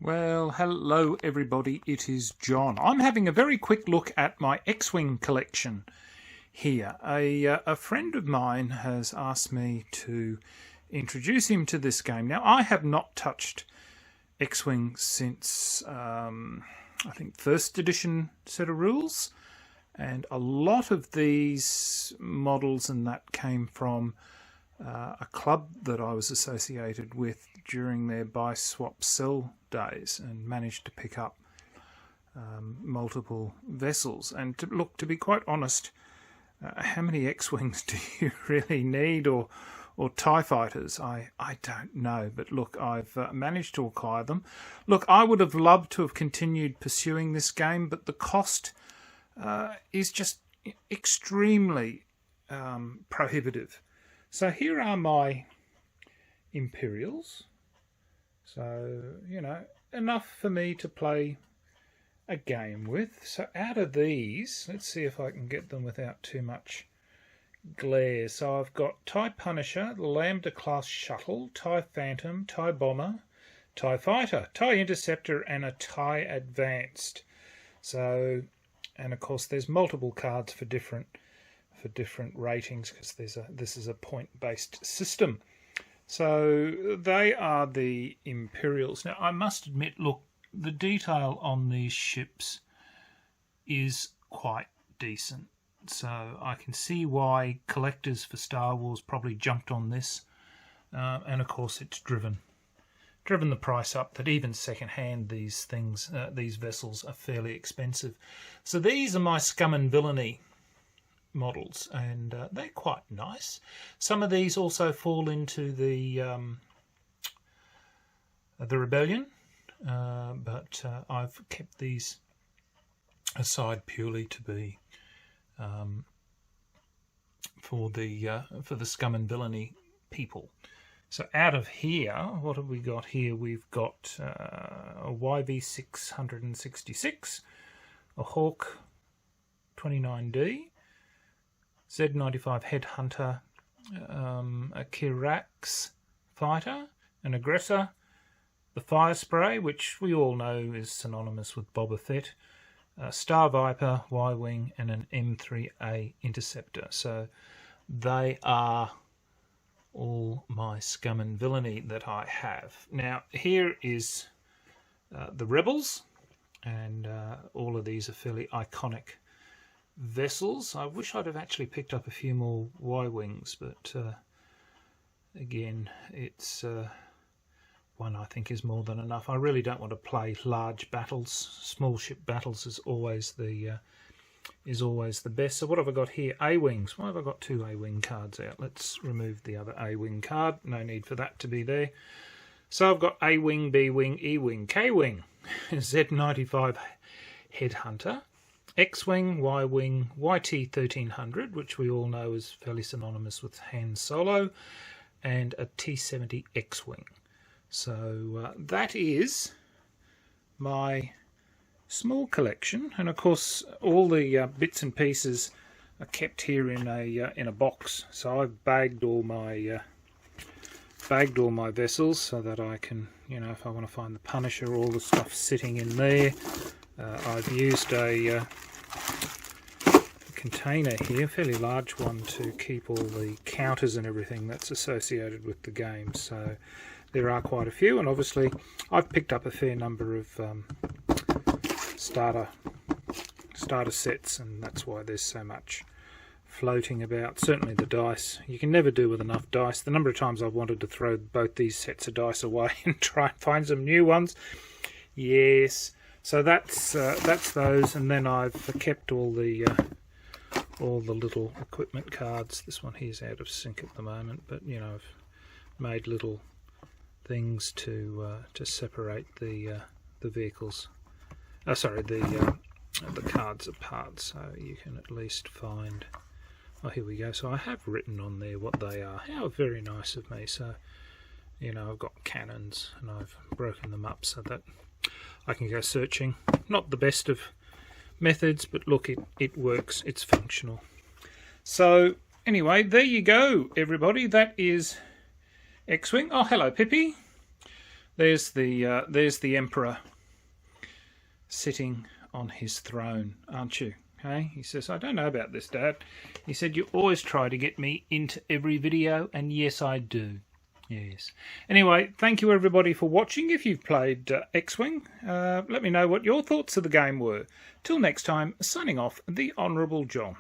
Well, hello everybody, it is John. I'm having a very quick look at my X-Wing collection here. A friend of mine has asked me to introduce him to this game. Now, I have not touched X-Wing since, I think, first edition set of rules. And a lot of these models and that came from a club that I was associated with during their buy, swap, sell days, and managed to pick up multiple vessels. And to be quite honest, how many X-Wings do you really need, or TIE fighters? I don't know, but look, I've managed to acquire them. Look, I would have loved to have continued pursuing this game, but the cost is just extremely prohibitive. So here are my Imperials. So, you know, enough for me to play a game with. So out of these, let's see if I can get them without too much glare. So I've got TIE Punisher, Lambda class shuttle, TIE Phantom, TIE Bomber, TIE Fighter, TIE Interceptor, and a TIE Advanced. So, and of course there's multiple cards for different ratings, because this is a point-based system. So they are the Imperials. Now, I must admit, look, the detail on these ships is quite decent. So I can see why collectors for Star Wars probably jumped on this. And of course, it's driven the price up, that even second-hand these vessels are fairly expensive. So these are my Scum and Villainy models, and they're quite nice. Some of these also fall into the Rebellion, but I've kept these aside purely to be for the Scum and Villainy people. So out of here, what have we got here? We've got a YV666, a Hawk 29D, Z95 Headhunter, a Kirax Fighter, an Aggressor, the Fire Spray, which we all know is synonymous with Boba Fett, a Star Viper, Y-Wing, and an M3A Interceptor. So they are all my Scum and Villainy that I have. Now, here is the Rebels, and all of these are fairly iconic vessels. I wish I'd have actually picked up a few more Y-Wings, but again, it's one I think is more than enough. I really don't want to play large battles. Small ship battles is always the best. So what have I got here? A-Wings. Why have I got two A-Wing cards out? Let's remove the other A-Wing card. No need for that to be there. So I've got A-Wing, B-Wing, E-Wing, K-Wing, Z95 Headhunter, X-Wing, Y-Wing, YT-1300, which we all know is fairly synonymous with Han Solo, and a T-70 X-Wing. So that is my small collection, and of course all the bits and pieces are kept here in a box. So I've bagged all my vessels so that I can, you know, if I want to find the Punisher, all the stuff sitting in there. I've used a container here, a fairly large one, to keep all the counters and everything that's associated with the game. So there are quite a few, and obviously I've picked up a fair number of starter sets, and that's why there's so much floating about. Certainly the dice, you can never do with enough dice. The number of times I've wanted to throw both these sets of dice away and try and find some new ones. Yes, so that's those, and then I've kept all the little equipment cards. This one here's out of sync at the moment, but you know, I've made little things to separate the vehicles. The cards apart, so you can at least find. Oh, here we go. So I have written on there what they are. How very nice of me. So, you know, I've got cannons, and I've broken them up so that I can go searching. Not the best of methods, but look, it works. It's functional. So anyway, there you go, everybody. That is X-Wing. Oh, hello, Pippi. There's the Emperor sitting on his throne, aren't you? Hey, he says, I don't know about this, Dad. He said, you always try to get me into every video, and yes, I do. Yes. Anyway, thank you everybody for watching. If you've played X-Wing, let me know what your thoughts of the game were. Till next time, signing off, the Honourable John.